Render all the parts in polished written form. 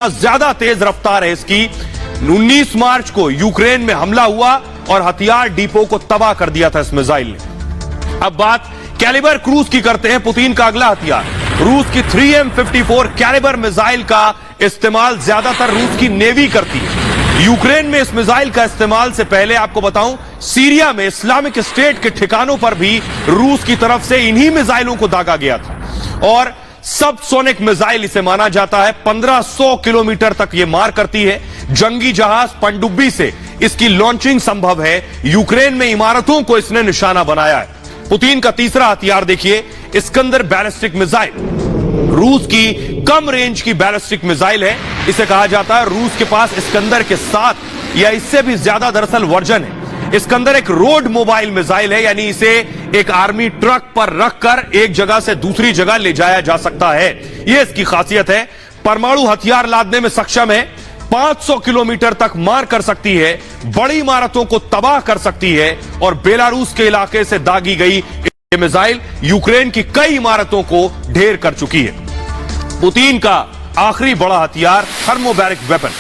ज्यादा तेज रफ्तार है इसकी। 19 मार्च को यूक्रेन में हमला हुआ और हथियार डिपो को तबाह कर दिया था इस मिसाइल ने। अब बात कैलिबर क्रूज की करते हैं। पुतिन का अगला हथियार रूस की 3M54 कैलिबर मिसाइल का इस्तेमाल ज्यादातर रूस की नेवी करती है। यूक्रेन में इस मिसाइल का इस्तेमाल से पहले आपको बताऊं, सीरिया में इस्लामिक स्टेट के ठिकानों पर भी रूस की तरफ से इन्हीं मिसाइलों को दागा गया था और सबसोनिक मिसाइल इसे माना जाता है। 1500 किलोमीटर तक यह मार करती है। जंगी जहाज पनडुब्बी से इसकी लॉन्चिंग संभव है। यूक्रेन में इमारतों को इसने निशाना बनाया है। पुतिन का तीसरा हथियार देखिए, इस्कंदर बैलिस्टिक मिसाइल। रूस की कम रेंज की बैलिस्टिक मिसाइल है। इसे कहा जाता है रूस के पास इस्कंदर के 7 या इससे भी ज्यादा दरअसल वर्जन है। इस्कंदर एक रोड मोबाइल मिसाइल है, यानी इसे एक आर्मी ट्रक पर रखकर एक जगह से दूसरी जगह ले जाया जा सकता है। यह इसकी खासियत है। परमाणु हथियार लादने में सक्षम है। 500 किलोमीटर तक मार कर सकती है। बड़ी इमारतों को तबाह कर सकती है और बेलारूस के इलाके से दागी गई ये मिसाइल यूक्रेन की कई इमारतों को ढेर कर चुकी है। पुतिन का आखिरी बड़ा हथियार थर्मोबैरिक वेपन।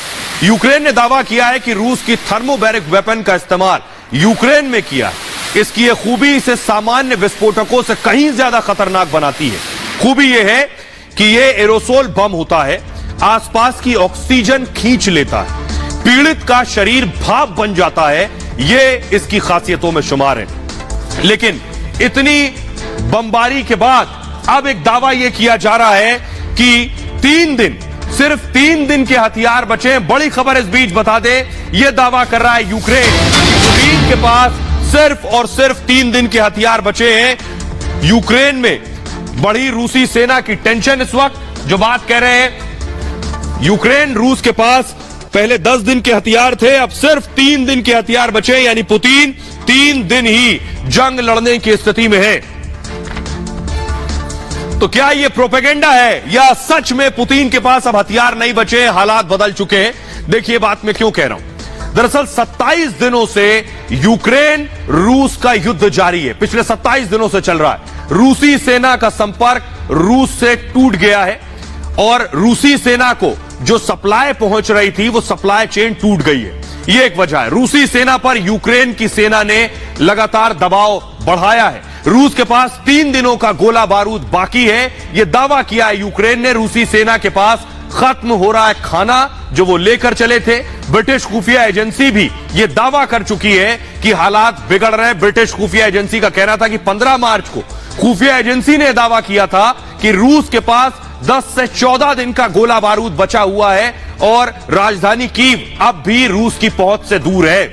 यूक्रेन ने दावा किया है कि रूस की थर्मोबैरिक वेपन का इस्तेमाल यूक्रेन में किया है। इसकी यह खूबी इसे सामान्य विस्फोटकों से कहीं ज्यादा खतरनाक बनाती है। खूबी यह है कि यह एरोसोल बम होता है, आसपास की ऑक्सीजन खींच लेता है, पीड़ित का शरीर भाप बन जाता है। यह इसकी खासियतों में शुमार है। लेकिन इतनी बमबारी के बाद अब एक दावा यह किया जा रहा है कि 3 दिन, सिर्फ 3 दिन के हथियार बचे। बड़ी खबर इस बीच बता दें, यह दावा कर रहा है यूक्रेन के पास सिर्फ और सिर्फ 3 दिन के हथियार बचे हैं। यूक्रेन में बढ़ी रूसी सेना की टेंशन इस वक्त जो बात कह रहे हैं, यूक्रेन रूस के पास पहले 10 दिन के हथियार थे, अब सिर्फ 3 दिन के हथियार बचे, यानी पुतिन 3 दिन ही जंग लड़ने की स्थिति में है। तो क्या यह प्रोपेगेंडा है या सच में पुतिन के पास अब हथियार नहीं बचे, हालात बदल चुके हैं? देखिए बात मैं क्यों कह रहा हूं। दरअसल 27 दिनों से यूक्रेन रूस का युद्ध जारी है। पिछले 27 दिनों से चल रहा है। रूसी सेना का संपर्क रूस से टूट गया है और रूसी सेना को जो सप्लाई पहुंच रही थी वो सप्लाई चेन टूट गई है। यह एक वजह है। रूसी सेना पर यूक्रेन की सेना ने लगातार दबाव बढ़ाया है। रूस के पास 3 दिनों का गोला बारूद बाकी है। यह दावा किया है यूक्रेन ने, रूसी सेना के पास खत्म हो रहा है खाना जो वो लेकर चले थे। ब्रिटिश खुफिया एजेंसी भी यह दावा कर चुकी है कि हालात बिगड़ रहे हैं। ब्रिटिश खुफिया एजेंसी का कहना था कि 15 मार्च को खुफिया एजेंसी ने दावा किया था कि रूस के पास 10 से 14 दिन का गोला बारूद बचा हुआ है और राजधानी कीव अब भी रूस की पहुंच से दूर है।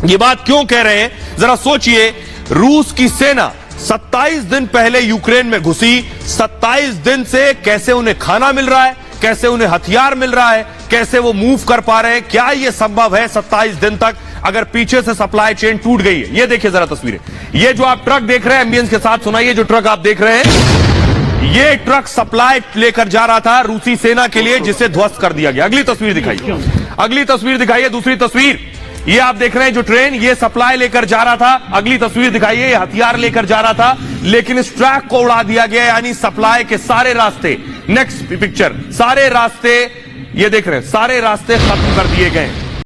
यह बात क्यों कह रहे हैं, जरा सोचिए। रूस की सेना 27 दिन पहले यूक्रेन में घुसी। 27 दिन से कैसे उन्हें खाना मिल रहा है, कैसे उन्हें हथियार मिल रहा है, कैसे वो मूव कर पा रहे हैं? क्या यह संभव है 27 दिन तक, अगर पीछे से सप्लाई चेन टूट गई है? ये देखिए जरा तस्वीरें। ये जो आप ट्रक देख रहे हैं, एम्बियंस के साथ सुनाइए, जो ट्रक आप देख रहे हैं, ये ट्रक सप्लाई लेकर जा रहा था रूसी सेना के लिए, जिसे ध्वस्त कर दिया गया। अगली तस्वीर दिखाइए, अगली तस्वीर दिखाइए, दूसरी तस्वीर। ये आप देख रहे हैं जो ट्रेन, ये सप्लाई लेकर जा रहा था। अगली तस्वीर दिखाइए, ये हथियार लेकर जा रहा था, लेकिन इस ट्रैक को उड़ा दिया गया, यानी सप्लाई के सारे रास्ते, नेक्स्ट पिक्चर, सारे रास्ते ये देख रहे हैं, सारे रास्ते खत्म कर दिए गए।